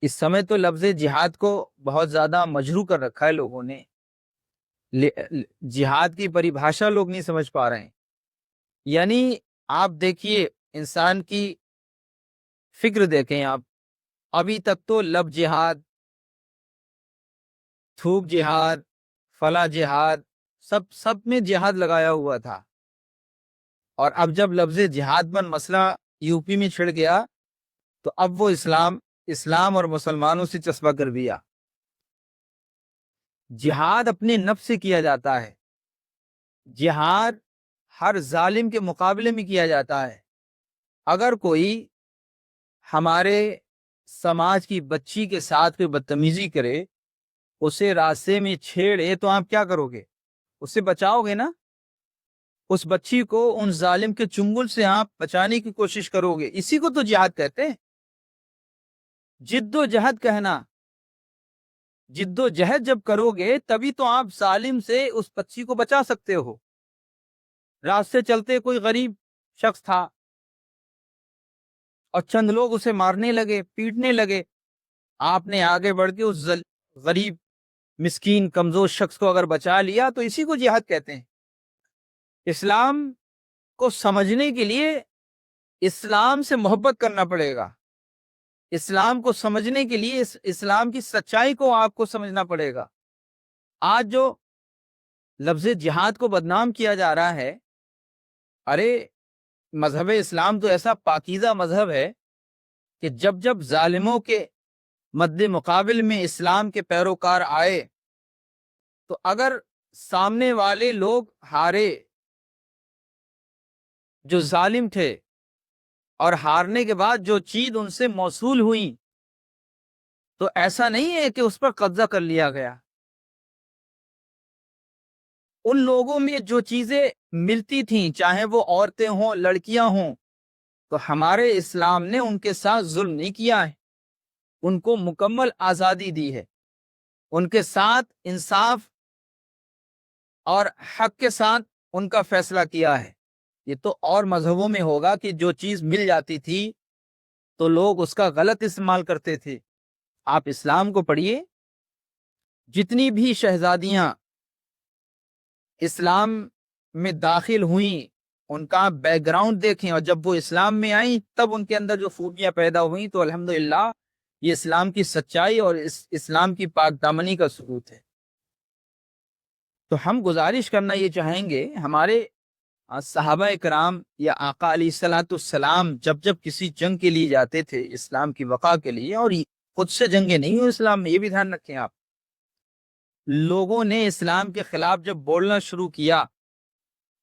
اس سمے تو لفظ جہاد کو بہت زیادہ مجروح کر رکھا ہے لوگوں نے. جہاد کی پریبھاشا لوگ نہیں سمجھ پا رہے ہیں. یعنی آپ دیکھیے انسان کی فکر دیکھیں آپ. ابھی تک تو لب جہاد، تھوک جہاد، فلاں جہاد، سب میں جہاد لگایا ہوا تھا. اور اب جب لفظ جہاد پر مسئلہ یو پی میں چھڑ گیا تو اب وہ اسلام اور مسلمانوں سے چسپاں کر دیا. جہاد اپنے نفس سے کیا جاتا ہے. جہاد ہر ظالم کے مقابلے میں کیا جاتا ہے. اگر کوئی ہمارے سماج کی بچی کے ساتھ کوئی بدتمیزی کرے، اسے راستے میں چھیڑے، تو آپ کیا کرو گے؟ اسے بچاؤ گے نا. اس بچی کو ان ظالم کے چنگل سے آپ بچانے کی کوشش کرو گے. اسی کو تو جہاد کہتے ہیں. جد و جہد کہنا. جد و جہد جب کرو گے تبھی تو آپ ظالم سے اس بچی کو بچا سکتے ہو. راستے چلتے کوئی غریب شخص تھا اور چند لوگ اسے مارنے لگے، پیٹنے لگے. آپ نے آگے بڑھ کے اس غریب مسکین کمزور شخص کو اگر بچا لیا تو اسی کو جہاد کہتے ہیں. اسلام کو سمجھنے کے لیے اسلام سے محبت کرنا پڑے گا. اسلام کو سمجھنے کے لیے اسلام کی سچائی کو آپ کو سمجھنا پڑے گا. آج جو لفظ جہاد کو بدنام کیا جا رہا ہے، ارے مذہب اسلام تو ایسا پاکیزہ مذہب ہے کہ جب جب ظالموں کے مد مقابل میں اسلام کے پیروکار آئے تو اگر سامنے والے لوگ ہارے، جو ظالم تھے، اور ہارنے کے بعد جو چیز ان سے موصول ہوئی تو ایسا نہیں ہے کہ اس پر قبضہ کر لیا گیا. ان لوگوں میں جو چیزیں ملتی تھیں، چاہے وہ عورتیں ہوں، لڑکیاں ہوں، تو ہمارے اسلام نے ان کے ساتھ ظلم نہیں کیا ہے. ان کو مکمل آزادی دی ہے. ان کے ساتھ انصاف اور حق کے ساتھ ان کا فیصلہ کیا ہے. یہ تو اور مذہبوں میں ہوگا کہ جو چیز مل جاتی تھی تو لوگ اس کا غلط استعمال کرتے تھے. آپ اسلام کو پڑھیے. جتنی بھی شہزادیاں اسلام میں داخل ہوئیں ان کا بیک گراؤنڈ دیکھیں، اور جب وہ اسلام میں آئیں تب ان کے اندر جو خوبیاں پیدا ہوئیں، تو الحمدللہ یہ اسلام کی سچائی اور اسلام کی پاک دامنی کا ثبوت ہے. تو ہم گزارش کرنا یہ چاہیں گے، ہمارے صحابہ کرام یا آقا علیہ الصلوۃ والسلام جب جب کسی جنگ کے لیے جاتے تھے اسلام کی بقا کے لیے، اور خود سے جنگیں نہیں ہوئی اسلام میں، یہ بھی دھیان رکھیں آپ. لوگوں نے اسلام کے خلاف جب بولنا شروع کیا،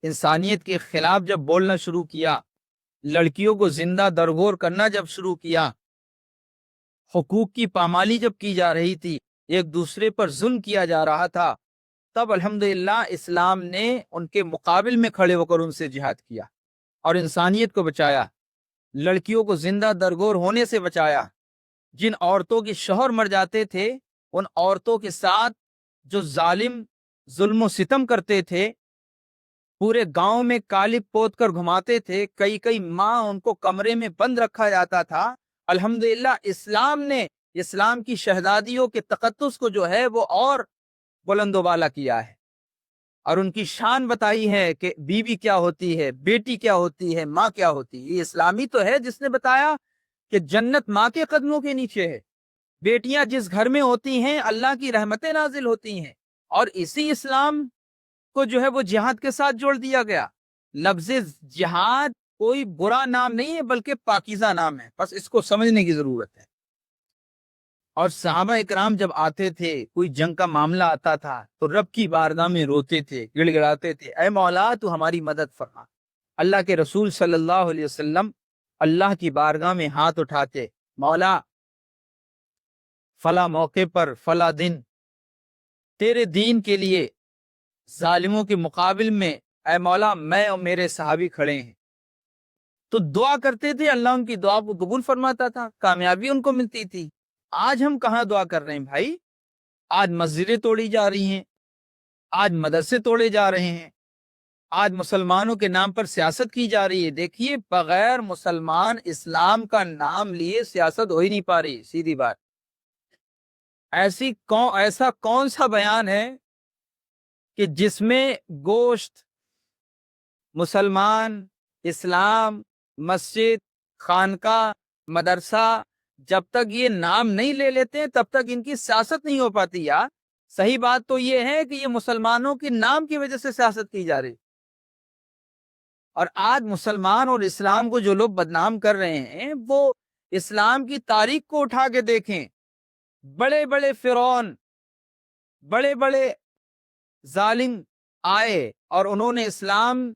انسانیت کے خلاف جب بولنا شروع کیا، لڑکیوں کو زندہ درگور کرنا جب شروع کیا، حقوق کی پامالی جب کی جا رہی تھی، ایک دوسرے پر ظلم کیا جا رہا تھا، تب الحمدللہ اسلام نے ان کے مقابل میں کھڑے ہو کر ان سے جہاد کیا اور انسانیت کو بچایا. لڑکیوں کو زندہ درگور ہونے سے بچایا. جن عورتوں کے شوہر مر جاتے تھے ان عورتوں کے ساتھ جو ظالم ظلم و ستم کرتے تھے، پورے گاؤں میں کالب پوت کر گھماتے تھے، کئی ماہ ان کو کمرے میں بند رکھا جاتا تھا، الحمدللہ اسلام نے اسلام کی شہزادیوں کے تقدس کو جو ہے وہ اور بلند و بالا کیا ہے، اور ان کی شان بتائی ہے کہ بیوی کیا ہوتی ہے، بیٹی کیا ہوتی ہے، ماں کیا ہوتی ہے. یہ اسلامی تو ہے جس نے بتایا کہ جنت ماں کے قدموں کے نیچے ہے. بیٹیاں جس گھر میں ہوتی ہیں اللہ کی رحمتیں نازل ہوتی ہیں، اور اسی اسلام کو جو ہے وہ جہاد کے ساتھ جوڑ دیا گیا. لفظ جہاد کوئی برا نام نہیں ہے بلکہ پاکیزہ نام ہے، بس اس کو سمجھنے کی ضرورت ہے. اور صحابہ اکرام جب آتے تھے، کوئی جنگ کا معاملہ آتا تھا تو رب کی بارگاہ میں روتے تھے، گڑ گڑاتے تھے، اے مولا تو ہماری مدد فرما. اللہ کے رسول صلی اللہ علیہ وسلم اللہ کی بارگاہ میں ہاتھ اٹھاتے، مولا فلاں موقع پر فلاں دن تیرے دین کے لیے ظالموں کے مقابل میں اے مولا میں اور میرے صحابی کھڑے ہیں. تو دعا کرتے تھے، اللہ ان کی دعا کو قبول فرماتا تھا، کامیابی ان کو ملتی تھی. آج ہم کہاں دعا کر رہے ہیں بھائی؟ آج مسجدیں توڑی جا رہی ہیں، آج مدرسے توڑے جا رہے ہیں، آج مسلمانوں کے نام پر سیاست کی جا رہی ہے. دیکھیے بغیر مسلمان اسلام کا نام لیے سیاست ہو ہی نہیں پا رہی، سیدھی بات. ایسا کون سا بیان ہے کہ جس میں گوشت، مسلمان، اسلام، مسجد، خانقاہ، مدرسہ، جب تک یہ نام نہیں لے لیتے تب تک ان کی سیاست نہیں ہو پاتی؟ یار صحیح بات تو یہ ہے کہ یہ مسلمانوں کے نام کی وجہ سے سیاست کی جا رہی، اور آج مسلمان اور اسلام کو جو لوگ بدنام کر رہے ہیں وہ اسلام کی تاریخ کو اٹھا کے دیکھیں۔ بڑے بڑے فرعون، بڑے بڑے ظالم آئے اور انہوں نے اسلام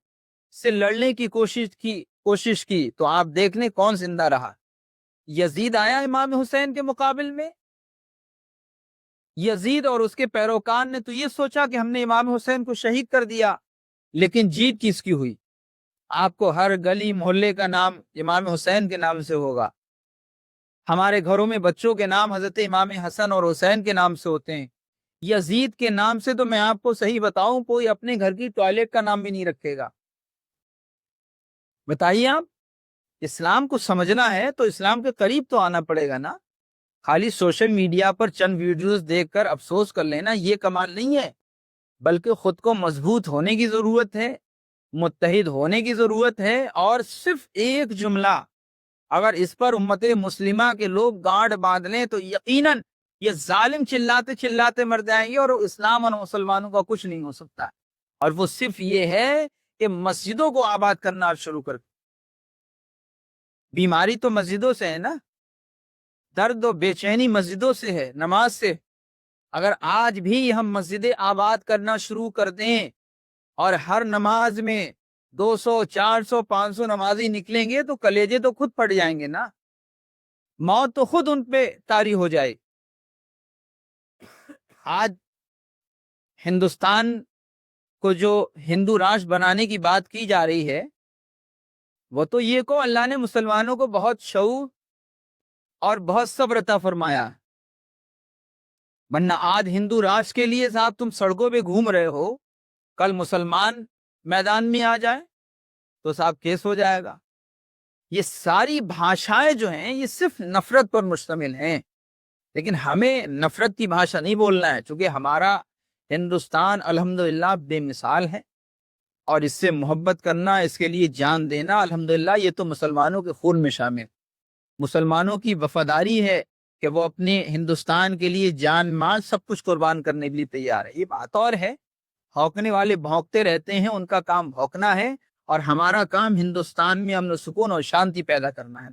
سے لڑنے کی کوشش کی تو آپ دیکھ لیں کون زندہ رہا۔ یزید آیا امام حسین کے مقابل میں، یزید اور اس کے پیروکار نے تو یہ سوچا کہ ہم نے امام حسین کو شہید کر دیا، لیکن جیت کس کی ہوئی؟ آپ کو ہر گلی محلے کا نام امام حسین کے نام سے ہوگا، ہمارے گھروں میں بچوں کے نام حضرت امام حسن اور حسین کے نام سے ہوتے ہیں۔ یزید کے نام سے تو میں آپ کو صحیح بتاؤں کوئی اپنے گھر کی ٹوائلٹ کا نام بھی نہیں رکھے گا۔ بتائیے آپ، اسلام کو سمجھنا ہے تو اسلام کے قریب تو آنا پڑے گا نا۔ خالی سوشل میڈیا پر چند ویڈیوز دیکھ کر افسوس کر لینا یہ کمال نہیں ہے، بلکہ خود کو مضبوط ہونے کی ضرورت ہے، متحد ہونے کی ضرورت ہے، اور صرف ایک جملہ اگر اس پر امت مسلمہ کے لوگ گاڑ باندھ لیں تو یقیناً یہ ظالم چلاتے چلاتے مر جائیں گے اور اسلام اور مسلمانوں کا کچھ نہیں ہو سکتا، اور وہ صرف یہ ہے کہ مسجدوں کو آباد کرنا شروع کر۔ بیماری تو مسجدوں سے ہے نا، درد و بے چینی مسجدوں سے ہے، نماز سے۔ اگر آج بھی ہم مسجدیں آباد کرنا شروع کر دیں اور ہر نماز میں 200 400 500 نمازی نکلیں گے تو کلیجے تو خود پھٹ جائیں گے نا، موت تو خود ان پہ طاری ہو جائے۔ آج ہندوستان کو جو ہندو راج بنانے کی بات کی جا رہی ہے وہ تو یہ کو اللہ نے مسلمانوں کو بہت شعور اور بہت صبر عطا فرمایا، ورنہ آج ہندو راج کے لیے صاحب تم سڑکوں پہ گھوم رہے ہو، کل مسلمان میدان میں آ جائے تو صاحب کیس ہو جائے گا۔ یہ ساری بھاشائیں جو ہیں یہ صرف نفرت پر مشتمل ہیں، لیکن ہمیں نفرت کی بھاشا نہیں بولنا ہے، چونکہ ہمارا ہندوستان الحمدللہ بے مثال ہے، اور اس سے محبت کرنا، اس کے لیے جان دینا الحمدللہ یہ تو مسلمانوں کے خون میں شامل۔ مسلمانوں کی وفاداری ہے کہ وہ اپنے ہندوستان کے لیے جان مال سب کچھ قربان کرنے کے لیے تیار ہے۔ یہ بات اور ہے، بھونکنے والے بھونکتے رہتے ہیں، ان کا کام بھونکنا ہے، اور ہمارا کام ہندوستان میں امن و سکون اور شانتی پیدا کرنا ہے۔